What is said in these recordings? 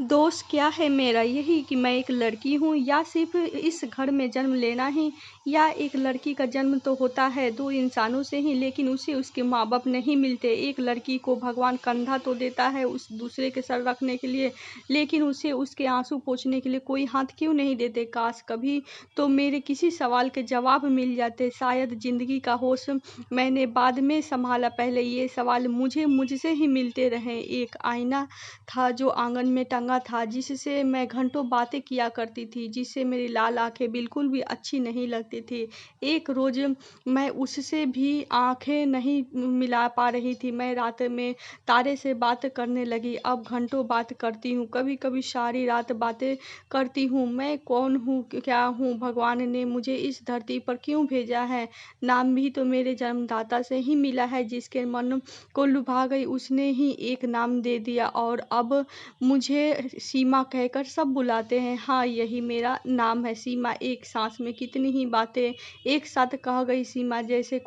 दोष क्या है मेरा? यही कि मैं एक लड़की हूँ, या सिर्फ़ इस घर में जन्म लेना ही, या एक लड़की का जन्म तो होता है 2 इंसानों से ही, लेकिन उसे उसके माँ-बाप नहीं मिलते। एक लड़की को भगवान कंधा तो देता है उस दूसरे के सर रखने के लिए, लेकिन उसे उसके आँसू पोंछने के लिए कोई हाथ क्यों नहीं देते? काश कभी तो मेरे किसी सवाल के जवाब मिल जाते। शायद ज़िंदगी का होश मैंने बाद में सँभाला, पहले ये सवाल मुझसे ही मिलते रहे। एक आईना था जो आंगन में टंगा था, जिससे मैं घंटों बातें किया करती थी, जिससे मेरी लाल आंखें बिल्कुल भी अच्छी नहीं लगती थी। एक रोज मैं उससे भी आंखें नहीं मिला पा रही थी। मैं रात में तारे से बात करने लगी। अब घंटों बात करती हूँ, कभी कभी सारी रात बातें करती हूँ। मैं कौन हूँ, क्या हूँ, भगवान ने मुझे इस धरती पर क्यों भेजा है? नाम भी तो मेरे जन्मदाता से ही मिला है। जिसके मन को लुभा गई उसने ही एक नाम दे दिया, और अब मुझे सीमा कहकर सब बुलाते हैं। हाँ, यही मेरा नाम है, सीमा। एक सांस में कितनी ही बातें एक साथ कह गई सीमा, जैसे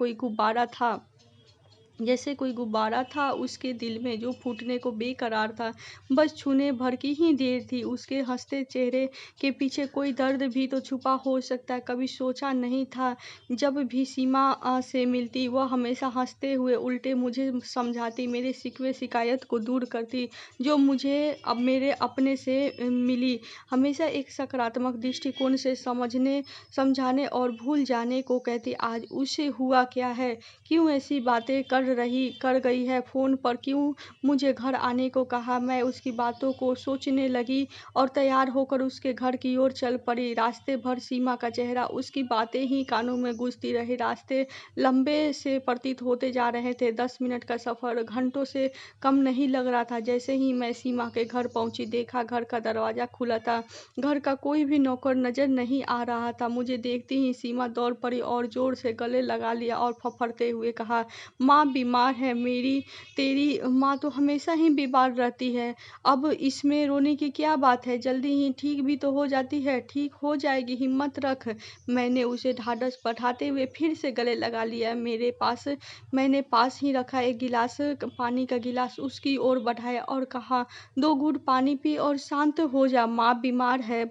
कोई गुब्बारा था उसके दिल में, जो फूटने को बेकरार था। बस छूने भर की ही देर थी। उसके हंसते चेहरे के पीछे कोई दर्द भी तो छुपा हो सकता है। कभी सोचा नहीं था। जब भी सीमा से मिलती वह हमेशा हंसते हुए उल्टे मुझे समझाती, मेरे शिकवे शिकायत को दूर करती, जो मुझे अब मेरे अपने से मिली। हमेशा एक सकारात्मक दृष्टिकोण से समझने, समझाने और भूल जाने को कहती। आज उसे हुआ क्या है? क्यों ऐसी बातें कर गई है? फ़ोन पर क्यों मुझे घर आने को कहा? मैं उसकी बातों को सोचने लगी और तैयार होकर उसके घर की ओर चल पड़ी। रास्ते भर सीमा का चेहरा, उसकी बातें ही कानों में गूंजती रही। रास्ते लंबे से प्रतीत होते जा रहे थे। 10 मिनट का सफ़र घंटों से कम नहीं लग रहा था। जैसे ही मैं सीमा के घर पहुंची, देखा घर का दरवाज़ा खुला था। घर का कोई भी नौकर नज़र नहीं आ रहा था। मुझे देखती ही सीमा दौड़ पड़ी और ज़ोर से गले लगा लिया और फफड़ते हुए कहा, माँ बीमार है मेरी। तेरी माँ तो हमेशा ही बीमार रहती है। अब इसमें रोने की क्या बात है? जल्दी ही ठीक भी तो हो जाती है। ठीक हो जाएगी, हिम्मत रख। मैंने उसे ढाढ़स बढ़ाते हुए फिर से गले लगा लिया। मैंने पास ही रखा एक गिलास पानी का गिलास उसकी ओर बढ़ाया और कहा, 2 घूंट पानी पी और शांत हो जा। माँ बीमार है,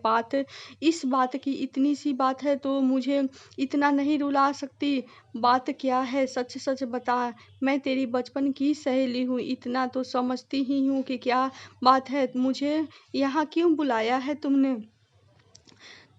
इस बात की इतनी सी बात है तो मुझे इतना नहीं रुला सकती? बात क्या है, सच सच बता। मैं तेरी बचपन की सहेली हूँ, इतना तो समझती ही हूँ कि क्या बात है। मुझे यहाँ क्यों बुलाया है तुमने?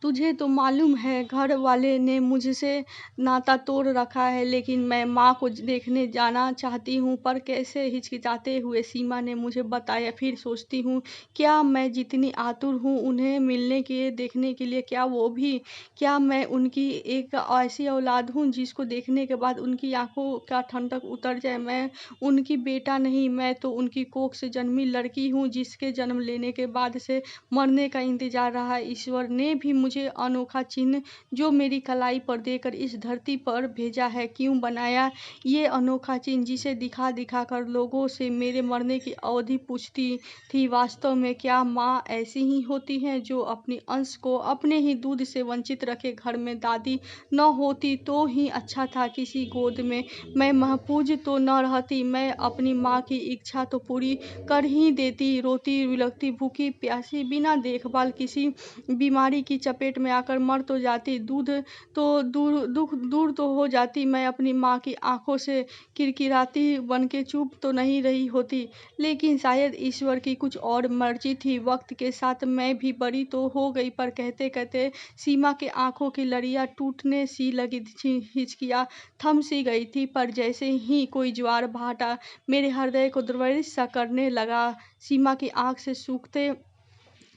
तुझे तो मालूम है घर वाले ने मुझसे नाता तोड़ रखा है, लेकिन मैं माँ को देखने जाना चाहती हूँ। पर कैसे? हिचकिचाते हुए सीमा ने मुझे बताया। फिर सोचती हूँ, क्या मैं जितनी आतुर हूँ उन्हें मिलने के देखने के लिए, क्या वो भी? क्या मैं उनकी एक ऐसी औलाद हूँ जिसको देखने के बाद उनकी आंखों का ठंडक उतर जाए? मैं उनकी बेटा नहीं, मैं तो उनकी कोख से जन्मी लड़की हूँ, जिसके जन्म लेने के बाद से मरने का इंतजार रहा। ईश्वर ने भी मुझे अनोखा चिन्ह जो मेरी कलाई पर देकर इस धरती पर भेजा है। क्यों बनाया ये अनोखा चिन्ह, जिसे दिखा दिखा कर लोगों से मेरे मरने की अवधि पूछती थी? वास्तव में क्या माँ ऐसी ही होती हैं जो अपनी अंश को अपने ही दूध से वंचित रखे? घर में दादी न होती तो ही अच्छा था, किसी गोद में मैं महफूज तो न रहती। मैं अपनी माँ की इच्छा तो पूरी कर ही देती। रोती बिलखती भूखी प्यासी बिना देखभाल किसी बीमारी की चपेट में आकर मर तो जाती, दूध तो दूर दुख दूर तो हो जाती। मैं अपनी माँ की आंखों से किरकिराती बन के चुप तो नहीं रही होती, लेकिन शायद ईश्वर की कुछ और मर्जी थी। वक्त के साथ मैं भी बड़ी तो हो गई, पर कहते कहते सीमा के आंखों की लड़ियाँ टूटने सी लगी थी। हिचकियाँ थम सी गई थी, पर जैसे ही कोई ज्वार भाटा मेरे हृदय को द्रवित सा करने लगा। सीमा की आंख से सूखते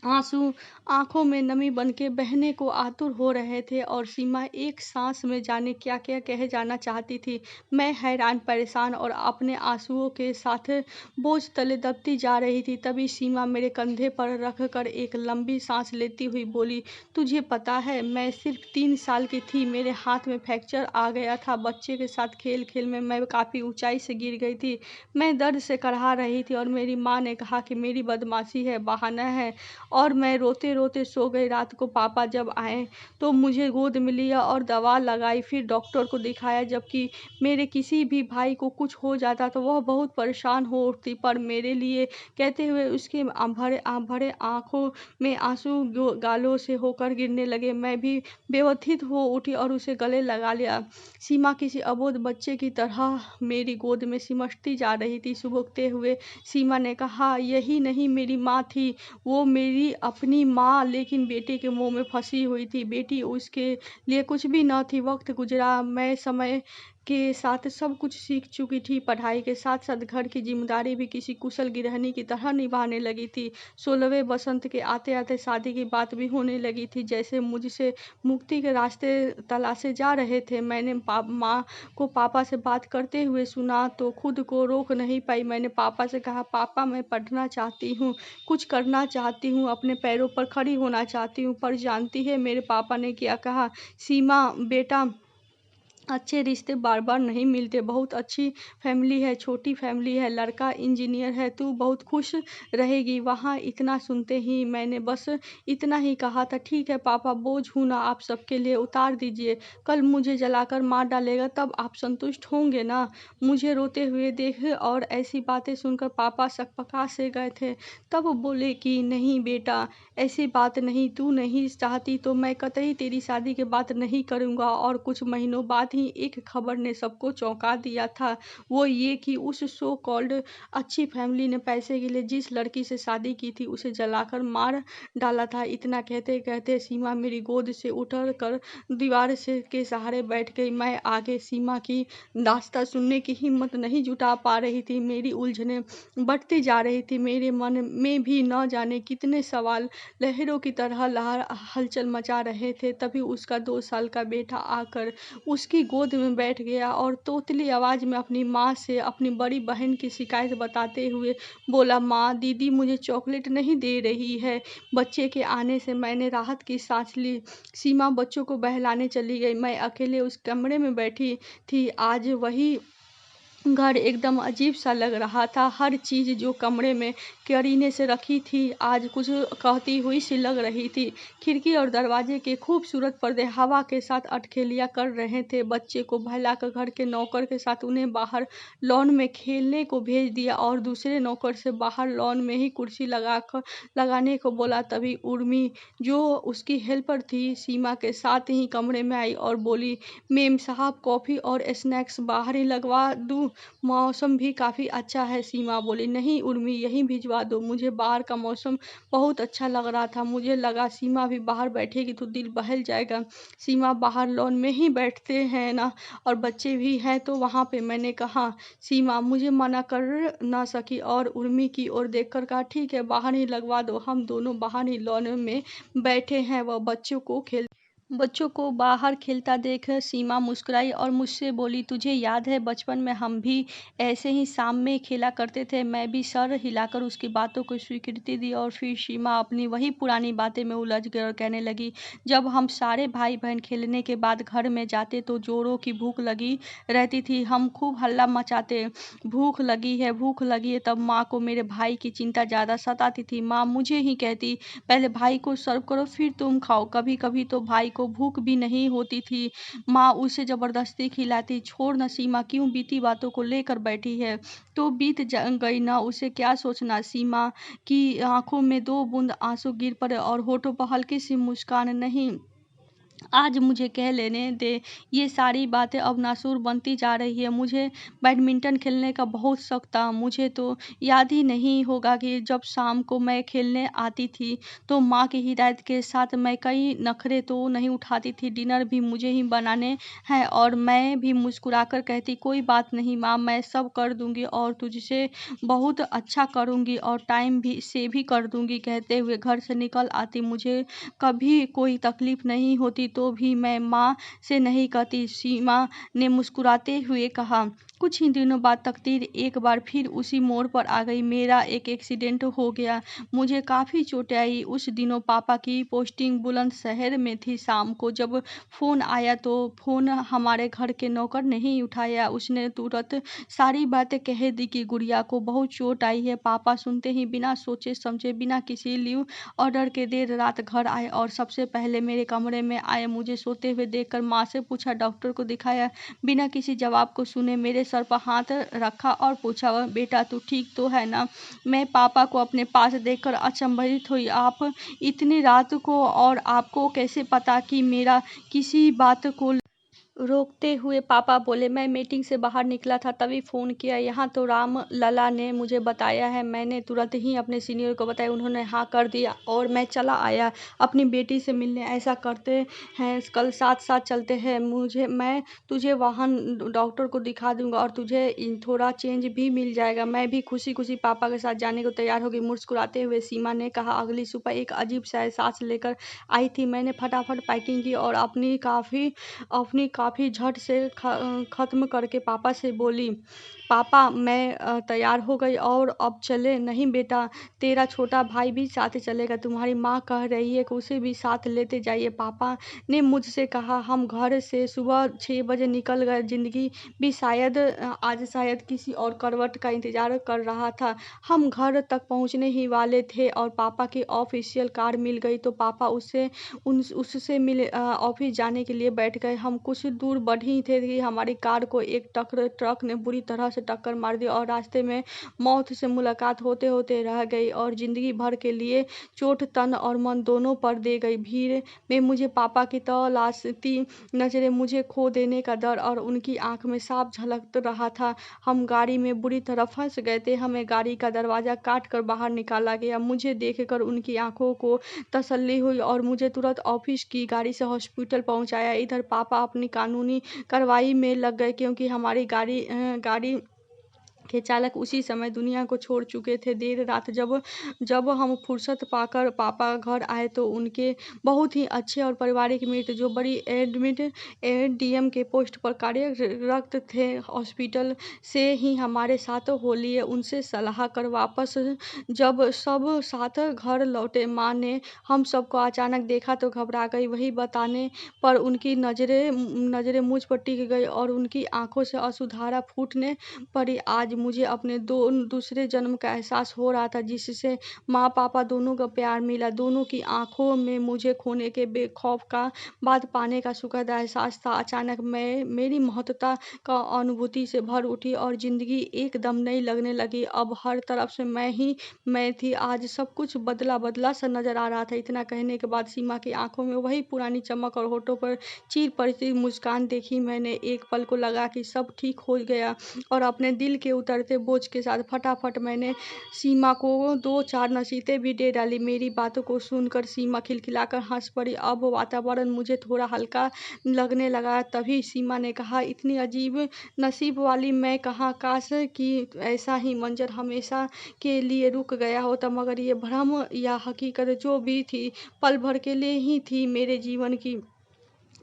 आंसू आंखों में नमी बनके बहने को आतुर हो रहे थे, और सीमा एक सांस में जाने क्या क्या कह जाना चाहती थी। मैं हैरान परेशान और अपने आंसुओं के साथ बोझ तले दबती जा रही थी। तभी सीमा मेरे कंधे पर रख कर एक लंबी सांस लेती हुई बोली, तुझे पता है मैं सिर्फ 3 साल की थी, मेरे हाथ में फ्रैक्चर आ गया था। बच्चे के साथ खेल खेल में मैं काफ़ी ऊंचाई से गिर गई थी। मैं दर्द से कराह रही थी और मेरी माँ ने कहा कि मेरी बदमाशी है, बहाना है, और मैं रोते रोते सो गई। रात को पापा जब आए तो मुझे गोद में लिया और दवा लगाई, फिर डॉक्टर को दिखाया। जबकि मेरे किसी भी भाई को कुछ हो जाता तो वह बहुत परेशान हो उठती, पर मेरे लिए कहते हुए उसके भरे आंखों में आंसू गालों से होकर गिरने लगे। मैं भी व्यथित हो उठी और उसे गले लगा लिया। सीमा किसी अबोध बच्चे की तरह मेरी गोद में सिमटती जा रही थी। सुबकते हुए सीमा ने कहा, यही नहीं मेरी माँ थी, वो मेरी अपनी माँ, लेकिन बेटे के मुंह में फंसी हुई थी। बेटी उसके लिए कुछ भी न थी। वक्त गुजरा, मैं समय के साथ सब कुछ सीख चुकी थी। पढ़ाई के साथ साथ घर की जिम्मेदारी भी किसी कुशल गृहिणी की तरह निभाने लगी थी। 16वें बसंत के आते आते शादी की बात भी होने लगी थी। जैसे मुझसे मुक्ति के रास्ते तलाशे जा रहे थे। मैंने माँ को पापा से बात करते हुए सुना तो खुद को रोक नहीं पाई। मैंने पापा से कहा, पापा मैं पढ़ना चाहती हूँ, कुछ करना चाहती हूँ, अपने पैरों पर खड़ी होना चाहती हूँ। पर जानती है मेरे पापा ने क्या कहा? सीमा बेटा, अच्छे रिश्ते बार बार नहीं मिलते। बहुत अच्छी फैमिली है, छोटी फैमिली है, लड़का इंजीनियर है, तू बहुत खुश रहेगी वहाँ। इतना सुनते ही मैंने बस इतना ही कहा था, ठीक है पापा, बोझ हूँ ना, आप सबके लिए उतार दीजिए। कल मुझे जलाकर मार डालेगा तब आप संतुष्ट होंगे ना? मुझे रोते हुए देख और ऐसी बातें सुनकर पापा सकपका से गए थे। तब बोले कि नहीं बेटा, ऐसी बात नहीं, तू नहीं चाहती तो मैं कतई तेरी शादी के बात नहीं करूँगा। और कुछ महीनों बाद ही एक खबर ने सबको चौंका दिया था। वो ये कि उस सो कॉल्ड अच्छी फैमिली ने पैसे के लिए जिस लड़की से शादी की थी उसे जलाकर मार डाला था। इतना कहते कहते सीमा मेरी गोद से उतर कर दीवार से के सहारे बैठ गई। मैं आगे सीमा की दास्तां सुनने की हिम्मत नहीं जुटा पा रही थी। मेरी उलझनें बढ़ती जा रही थी। मेरे मन में भी न जाने कितने सवाल लहरों की तरह हलचल मचा रहे थे। तभी उसका 2 साल का बेटा आकर उसकी गोद में बैठ गया और तोतली आवाज में अपनी माँ से अपनी बड़ी बहन की शिकायत बताते हुए बोला, माँ, दीदी मुझे चॉकलेट नहीं दे रही है। बच्चे के आने से मैंने राहत की सांस ली। सीमा बच्चों को बहलाने चली गई। मैं अकेले उस कमरे में बैठी थी। आज वही घर एकदम अजीब सा लग रहा था। हर चीज़ जो कमरे में करीने से रखी थी आज कुछ कहती हुई सी लग रही थी। खिड़की और दरवाजे के खूबसूरत पर्दे हवा के साथ अटखेलियाँ कर रहे थे। बच्चे को बहलाकर घर के नौकर के साथ उन्हें बाहर लॉन में खेलने को भेज दिया और दूसरे नौकर से बाहर लॉन में ही कुर्सी लगाने को बोला। तभी उर्मी, जो उसकी हेल्पर थी, सीमा के साथ ही कमरे में आई और बोली, मेम साहब, कॉफ़ी और स्नैक्स बाहर ही लगवा दूँ? मौसम भी काफ़ी अच्छा है। सीमा बोली, नहीं उर्मी, यहीं भिजवा दो, मुझे बाहर का मौसम बहुत अच्छा लग रहा था। मुझे लगा सीमा भी बाहर बैठेगी तो दिल बहल जाएगा। सीमा बाहर लॉन में ही बैठते हैं ना, और बच्चे भी हैं तो वहाँ पे। मैंने कहा। सीमा मुझे मना कर ना सकी और उर्मी की ओर देखकर कहा, ठीक है, बाहर ही लगवा दो। हम दोनों बाहर ही लॉन में बैठे हैं। वह बच्चों को बाहर खेलता देख सीमा मुस्कुराई और मुझसे बोली, तुझे याद है बचपन में हम भी ऐसे ही शाम में खेला करते थे? मैं भी सर हिलाकर उसकी बातों को स्वीकृति दी और फिर सीमा अपनी वही पुरानी बातें में उलझ गई और कहने लगी, जब हम सारे भाई बहन खेलने के बाद घर में जाते तो जोरों की भूख लगी रहती थी। हम खूब हल्ला मचाते, भूख लगी है, भूख लगी है। तब माँ को मेरे भाई की चिंता ज़्यादा सताती थी। माँ मुझे ही कहती, पहले भाई को सर्व करो फिर तुम खाओ। कभी कभी तो भाई को भूख भी नहीं होती थी, माँ उसे जबरदस्ती खिलाती। छोड़ न सीमा, क्यों बीती बातों को लेकर बैठी है? तो बीत गई ना, उसे क्या सोचना। सीमा की आंखों में 2 बूंद आंसू गिर पड़े और होठों पर हल्की सी मुस्कान। नहीं, आज मुझे कह लेने दे, ये सारी बातें अब नासूर बनती जा रही है। मुझे बैडमिंटन खेलने का बहुत शौक था। मुझे तो याद ही नहीं होगा कि जब शाम को मैं खेलने आती थी तो माँ की हिदायत के साथ मैं कई नखरे तो नहीं उठाती थी। डिनर भी मुझे ही बनाने हैं और मैं भी मुस्कुराकर कहती, कोई बात नहीं माँ, मैं सब कर दूंगी और तुझसे बहुत अच्छा करूंगी और टाइम भी से भी कर दूंगी। कहते हुए घर से निकल आती। मुझे कभी कोई तकलीफ नहीं होती तो भी मैं माँ से नहीं कहती, सीमा ने मुस्कुराते हुए कहा। कुछ ही दिनों बाद तकदीर एक बार फिर उसी मोड़ पर आ गई। मेरा एक एक्सीडेंट हो गया। मुझे काफ़ी चोटें आई। उस दिनों पापा की पोस्टिंग बुलंदशहर में थी। शाम को जब फ़ोन आया तो फ़ोन हमारे घर के नौकर ने ही उठाया। उसने तुरंत सारी बातें कह दी कि गुड़िया को बहुत चोट आई है। पापा सुनते ही बिना सोचे समझे, बिना किसी लीव ऑर्डर के देर रात घर आए और सबसे पहले मेरे कमरे में आए। मुझे सोते हुए देखकर माँ से पूछा, डॉक्टर को दिखाया? बिना किसी जवाब को सुने मेरे सर पर हाथ रखा और पूछा, बेटा तू ठीक तो है ना? मैं पापा को अपने पास देखकर अचंभित हुई। आप इतनी रात को, और आपको कैसे पता? कि मेरा किसी बात को रोकते हुए पापा बोले, मैं मीटिंग से बाहर निकला था तभी फ़ोन किया। यहाँ तो राम लला ने मुझे बताया है। मैंने तुरंत ही अपने सीनियर को बताया। उन्होंने हाँ कर दिया और मैं चला आया अपनी बेटी से मिलने। ऐसा करते हैं, कल साथ साथ चलते हैं। मैं तुझे वहाँ डॉक्टर को दिखा दूंगा और तुझे थोड़ा चेंज भी मिल जाएगा। मैं भी खुशी खुशी पापा के साथ जाने को तैयार हो गई। मुस्कुराते हुए सीमा ने कहा, अगली सुबह एक अजीब सा एहसास लेकर आई थी। मैंने फटाफट पैकिंग की और अपनी काफ़ी झट से ख़त्म करके पापा से बोली, पापा मैं तैयार हो गई और अब चले? नहीं बेटा, तेरा छोटा भाई भी साथ चलेगा। तुम्हारी माँ कह रही है कि उसे भी साथ लेते जाइए। पापा ने मुझसे कहा। हम घर से सुबह 6 बजे निकल गए। जिंदगी भी आज शायद किसी और करवट का इंतजार कर रहा था। हम घर तक पहुंचने ही वाले थे और पापा की ऑफिशियल कार मिल गई तो पापा उससे मिले ऑफिस जाने के लिए बैठ गए। हम कुछ दूर बढ़ ही थे कि हमारी कार को एक ट्रक ने बुरी तरह से टक्कर मार दी और रास्ते में मौत से मुलाकात होते होते रह गई और जिंदगी भर के लिए चोट तन और मन दोनों पर दे गई। भीड़ में मुझे पापा की तलाशती नजरें, मुझे खो देने का डर और उनकी आंख में साफ झलक रहा था। हम गाड़ी में बुरी तरह फंस गए थे। हमें गाड़ी का दरवाजा काट कर बाहर निकाला गया। मुझे देखकर उनकी आंखों को तसल्ली हुई और मुझे तुरंत ऑफिस की गाड़ी से हॉस्पिटल पहुंचाया। इधर पापा अपनी कानूनी कार्रवाई में लग गए क्योंकि हमारी गाड़ी के चालक उसी समय दुनिया को छोड़ चुके थे। देर रात जब जब हम फुर्सत पाकर पापा घर आए तो उनके बहुत ही अच्छे और पारिवारिक मित्र, जो बड़ी एडीएम के पोस्ट पर कार्यरत थे, हॉस्पिटल से ही हमारे साथ हो लिए। उनसे सलाह कर वापस जब सब साथ घर लौटे, माँ ने हम सबको अचानक देखा तो घबरा गई। वही बताने पर उनकी नज़रें मुझ पर टिक गई और उनकी आंखों से अश्रुधारा फूटने पड़ी। आज मुझे अपने दूसरे जन्म का एहसास हो रहा था, जिससे माँ पापा दोनों का प्यार मिला। दोनों की आंखों में मुझे खोने के बेखौफ का बाद पाने का सुखद एहसास था। अचानक मैं मेरी महत्ता का अनुभूति से भर उठी और जिंदगी एकदम नई लगने लगी। अब हर तरफ से मैं ही मैं थी। आज सब कुछ बदला बदला सा नजर आ रहा था। इतना कहने के बाद सीमा की आंखों में वही पुरानी चमक और होठों पर चीर पड़ती मुस्कान देखी। मैंने एक पल को लगा कि सब ठीक हो गया और अपने दिल के उतरते बोझ के साथ फटाफट मैंने सीमा को 2-4 नसीहतें भी दे डाली। मेरी बातों को सुनकर सीमा खिलखिलाकर हंस पड़ी। अब वातावरण मुझे थोड़ा हल्का लगने लगा। तभी सीमा ने कहा, इतनी अजीब नसीब वाली मैं कहाँ, काश कि ऐसा ही मंजर हमेशा के लिए रुक गया होता। मगर ये भ्रम या हकीकत जो भी थी, पल भर के लिए ही थी मेरे जीवन की।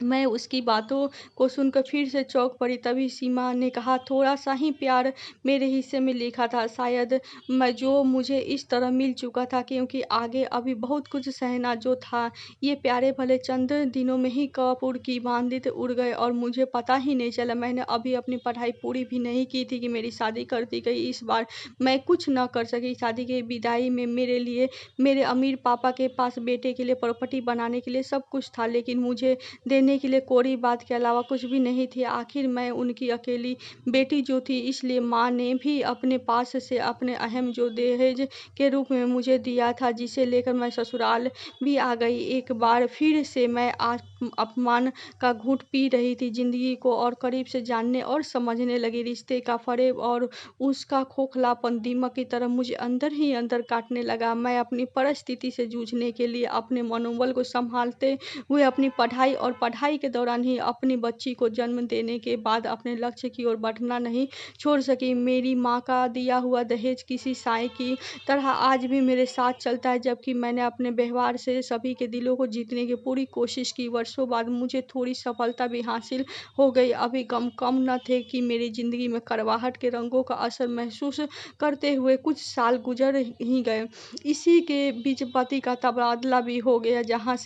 मैं उसकी बातों को सुनकर फिर से चौंक पड़ी। तभी सीमा ने कहा, थोड़ा सा ही प्यार मेरे हिस्से में लिखा था शायद, मैं जो मुझे इस तरह मिल चुका था, क्योंकि आगे अभी बहुत कुछ सहना जो था। ये प्यारे भले चंद दिनों में ही कपूर की भांति उड़ गए और मुझे पता ही नहीं चला। मैंने अभी अपनी पढ़ाई पूरी भी नहीं की थी कि मेरी शादी कर दी गई। इस बार मैं कुछ न कर सकी। शादी की विदाई में मेरे लिए मेरे अमीर पापा के पास बेटे के लिए प्रॉपर्टी बनाने के लिए सब कुछ था, लेकिन मुझे देने के लिए कोरी बात के अलावा कुछ भी नहीं थी। आखिर मैं उनकी अकेली बेटी जो थी, इसलिए माँ ने भी अपने पास से अपने अहम जो दहेज के रूप में मुझे दिया था, जिसे लेकर मैं ससुराल भी आ गई। एक बार फिर से मैं अपमान का घूंट पी रही थी। जिंदगी को और करीब से जानने और समझने लगी। रिश्ते का फरेब और उसका खोखलापन दीमक की तरह मुझे अंदर ही अंदर काटने लगा। मैं अपनी परिस्थिति से जूझने के लिए अपने मनोबल को संभालते हुए अपनी पढ़ाई और पढ़ाई के दौरान ही अपनी बच्ची को जन्म देने के बाद अपने लक्ष्य की ओर बढ़ना नहीं छोड़ सकी। मेरी माँ का दिया हुआ दहेज किसी साईं की तरह आज भी मेरे साथ चलता है, जबकि मैंने अपने व्यवहार से सभी के दिलों को जीतने की पूरी कोशिश की। वर्षों बाद मुझे थोड़ी सफलता भी हासिल हो गई। अभी गम कम न थे कि मेरी ज़िंदगी में कड़वाहट के रंगों का असर महसूस करते हुए कुछ साल गुजर ही गए। इसी के बीच पति का तबादला भी हो गया, जहाँ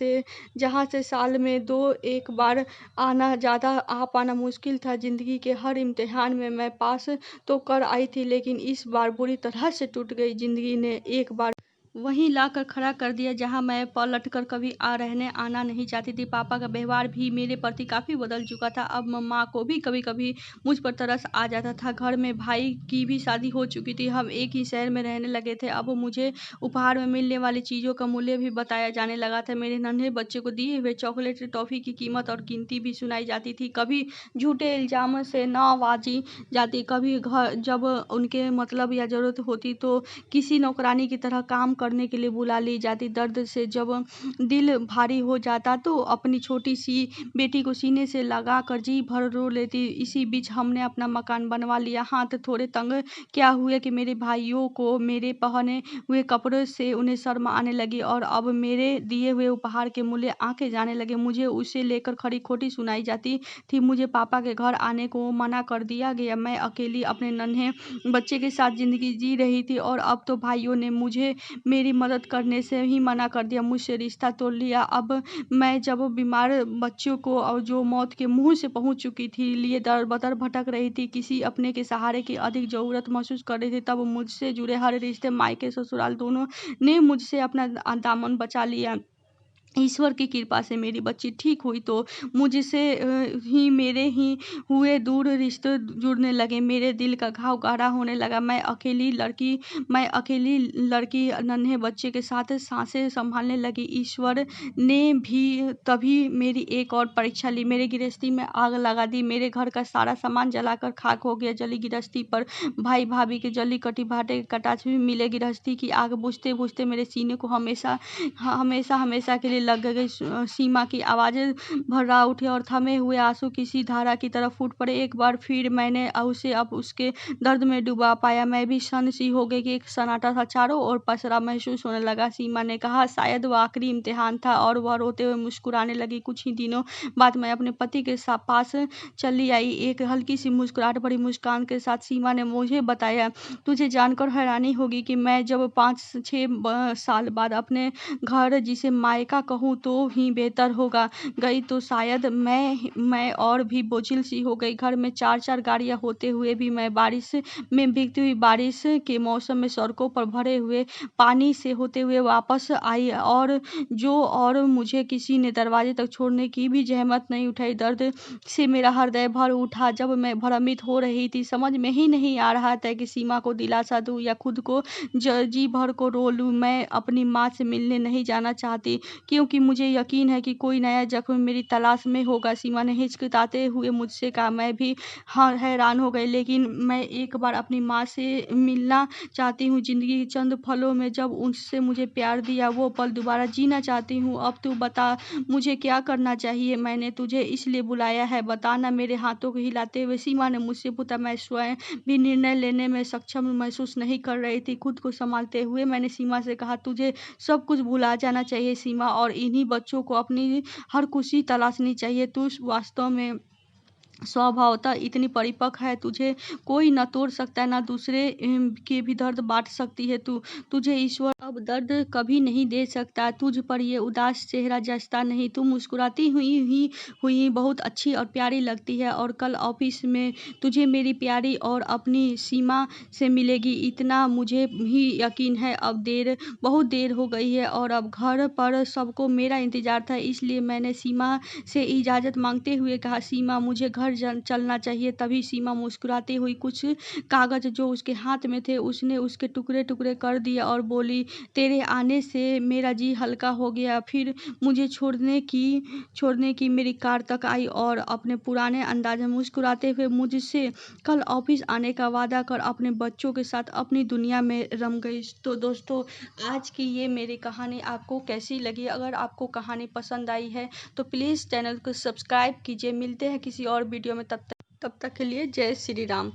से साल में 2-1 बार आना ज़्यादा आ पाना मुश्किल था। ज़िंदगी के हर इम्तिहान में मैं पास तो कर आई थी, लेकिन इस बार बुरी तरह से टूट गई। ज़िंदगी ने एक बार वहीं लाकर खड़ा कर दिया जहां मैं पलटकर कभी रहने आना नहीं चाहती थी। पापा का व्यवहार भी मेरे प्रति काफ़ी बदल चुका था। अब माँ को भी कभी-कभी मुझ पर तरस आ जाता था। घर में भाई की भी शादी हो चुकी थी। हम एक ही शहर में रहने लगे थे। अब मुझे उपहार में मिलने वाली चीज़ों का मूल्य भी बताया जाने लगा था। मेरे नन्हे बच्चे को दिए हुए चॉकलेट, टॉफ़ी की कीमत और गिनती भी सुनाई जाती थी। कभी झूठे इल्ज़ाम से नवाजी जाती, कभी घर जब उनके मतलब या ज़रूरत होती तो किसी नौकरानी की तरह काम करने के लिए बुला ली जाती। दर्द से जब दिल भारी हो जाता तो अपनी छोटी सी बेटी को सीने से लगा कर जी भर रो लेती। इसी बीच हमने अपना मकान बनवा लिया। हाथ थोड़े तंग क्या हुए कि मेरे भाइयों को मेरे पहने हुए कपड़ों से उन्हें शर्म आने लगी और अब मेरे दिए हुए उपहार के मूल्य आंके जाने लगे। मुझे उसे लेकर खरी खोटी सुनाई जाती थी। मुझे पापा के घर आने को मना कर दिया गया। मैं अकेली अपने नन्हे बच्चे के साथ ज़िंदगी जी रही थी और अब तो भाइयों ने मुझे मेरी मदद करने से ही मना कर दिया, मुझसे रिश्ता तोड़ लिया। अब मैं जब बीमार बच्चों को और जो मौत के मुँह से पहुँच चुकी थी लिए दर-बदर भटक रही थी, किसी अपने के सहारे की अधिक ज़रूरत महसूस कर रही थी, तब मुझसे जुड़े हर रिश्ते मायके ससुराल दोनों ने मुझसे अपना दामन बचा लिया। ईश्वर की कृपा से मेरी बच्ची ठीक हुई तो मुझसे ही मेरे ही हुए दूर रिश्ते जुड़ने लगे। मेरे दिल का घाव गाढ़ा होने लगा। मैं अकेली लड़की नन्हे बच्चे के साथ सांसें संभालने लगी। ईश्वर ने भी तभी मेरी एक और परीक्षा ली। मेरे गृहस्थी में आग लगा दी। मेरे घर का सारा सामान जलाकर खाक हो गया। जली गृहस्थी पर भाई भाभी के जली कटी भाटे कटाक्ष भी मिले। गृहस्थी की आग बुझते बुझते मेरे सीने को हमेशा हमेशा के लिए लग गई। सीमा की आवाज़ें भर्रा उठी और थमे हुए आंसू किसी धारा की तरह फूट पड़े। एक बार फिर मैंने उसे अब उसके दर्द में डुबा पाया। मैं भी शन सी हो गई कि एक सन्नाटा सा चारों ओर पसरा महसूस होने लगा। सीमा ने कहा शायद वो आखिरी इम्तिहान था और वह रोते हुए मुस्कुराने लगी। कुछ ही दिनों बाद मैं अपने पति के पास चली आई। एक हल्की सी मुस्कुराहट भरी मुस्कान के साथ सीमा ने मुझे बताया, तुझे जानकर हैरानी होगी कि मैं जब 5-6 साल बाद अपने घर, जिसे मायका कहूँ तो ही बेहतर होगा, गई तो शायद मैं और भी बोझिल सी हो गई। घर में 4-4 गाड़ियाँ होते हुए भी मैं बारिश में भीगती हुई, बारिश के मौसम में सड़कों पर भरे हुए पानी से होते हुए वापस आई और मुझे किसी ने दरवाजे तक छोड़ने की भी जहमत नहीं उठाई। दर्द से मेरा हृदय भर उठा जब मैं भ्रमित हो रही थी। समझ में ही नहीं आ रहा था कि सीमा को दिलासा दूँ या खुद को जी भर को रो लूँ। मैं अपनी माँ से मिलने नहीं जाना चाहती क्योंकि मुझे यकीन है कि कोई नया जख्म मेरी तलाश में होगा। सीमा ने हिचकिचाते हुए मुझसे कहा। मैं भी हैरान हो गई, लेकिन मैं एक बार अपनी माँ से मिलना चाहती हूँ। ज़िंदगी के चंद पलों में जब उससे मुझे प्यार दिया, वो पल दोबारा जीना चाहती हूँ। अब तू बता मुझे क्या करना चाहिए? मैंने तुझे इसलिए बुलाया है, बताना। मेरे हाथों को हिलाते हुए सीमा ने मुझसे पूछा। मैं स्वयं भी निर्णय लेने में सक्षम महसूस नहीं कर रही थी। खुद को संभालते हुए मैंने सीमा से कहा, तुझे सब कुछ भुला जाना चाहिए सीमा, और इन्हीं बच्चों को अपनी हर खुशी तलाशनी चाहिए। तू वास्तव में स्वभावतः इतनी परिपक्व है, तुझे कोई न तोड़ सकता है, न दूसरे के भी दर्द बांट सकती है। तुझे ईश्वर अब दर्द कभी नहीं दे सकता। तुझ पर ये उदास चेहरा जचता नहीं। तू मुस्कुराती हुई बहुत अच्छी और प्यारी लगती है, और कल ऑफिस में तुझे मेरी प्यारी और अपनी सीमा से मिलेगी, इतना मुझे ही यकीन है। अब बहुत देर हो गई है और अब घर पर सबको मेरा इंतजार था, इसलिए मैंने सीमा से इजाज़त मांगते हुए कहा, सीमा मुझे घर चलना चाहिए। तभी सीमा मुस्कुराती हुई कुछ कागज़ जो उसके हाथ में थे उसने उसके टुकड़े टुकड़े कर दिए और बोली, तेरे आने से मेरा जी हल्का हो गया। फिर मुझे छोड़ने की मेरी कार तक आई और अपने पुराने अंदाज में मुस्कुराते हुए मुझसे कल ऑफिस आने का वादा कर अपने बच्चों के साथ अपनी दुनिया में रम गई। तो दोस्तों, आज की ये मेरी कहानी आपको कैसी लगी? अगर आपको कहानी पसंद आई है तो प्लीज़ चैनल को सब्सक्राइब कीजिए। मिलते हैं किसी और वीडियो में, तब तक के लिए जय श्री राम।